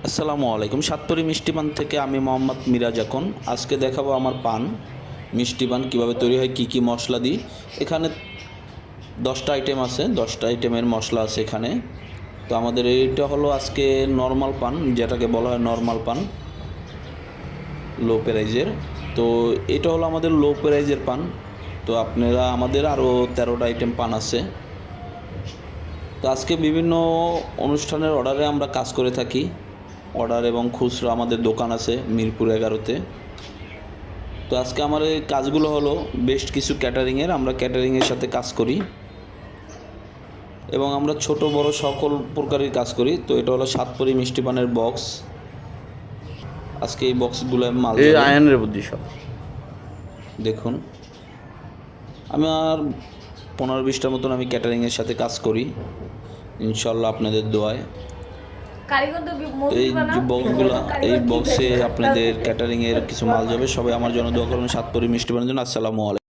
আসসালামু আলাইকুম। সাতপুরি মিষ্টি পান থেকে আমি মোহাম্মদ মিরাজ। এখন আজকে দেখাবো আমার পান, মিষ্টি পান কীভাবে তৈরি হয়, কী কী মশলা দিই। এখানে 10টা আইটেম আছে, 10টা আইটেমের মশলা আছে এখানে। তো আমাদের এইটা হলো আজকে নর্মাল পান, যেটাকে বলা হয় নর্মাল পান, লো প্রাইজের। তো এটা হলো আমাদের লো প্রাইজের পান। তো আপনারা আমাদের আরও 13টা আইটেম পান আছে। তো আজকে বিভিন্ন অনুষ্ঠানের অর্ডারে আমরা কাজ করে থাকি। অর্ডার এবং খুচরা আমাদের দোকান আছে মিরপুর 11-তে। তো আজকে আমার এই কাজগুলো হলো বেশ কিছু ক্যাটারিংয়ের, আমরা ক্যাটারিংয়ের সাথে কাজ করি এবং আমরা ছোট বড় সকল প্রকারের কাজ করি। তো এটা হলো সাতপুরি মিষ্টি পানের বক্স। আজকে এই বক্সগুলো মাল এই যাবে। আয়নের বুদ্ধি সব দেখুন, আমার 15-20টার মতন আমি ক্যাটারিংয়ের সাথে কাজ করি, ইনশাল্লাহ আপনাদের দোয়ায়। এই যে বক্সগুলো, এই বক্সে আপনাদের ক্যাটারিংয়ের কিছু মাল যাবে। সবাই আমার জন্য দোয়া করবেন সাতপুরি মিষ্টি পানের জন্য। আসসালামু আলাইকুম।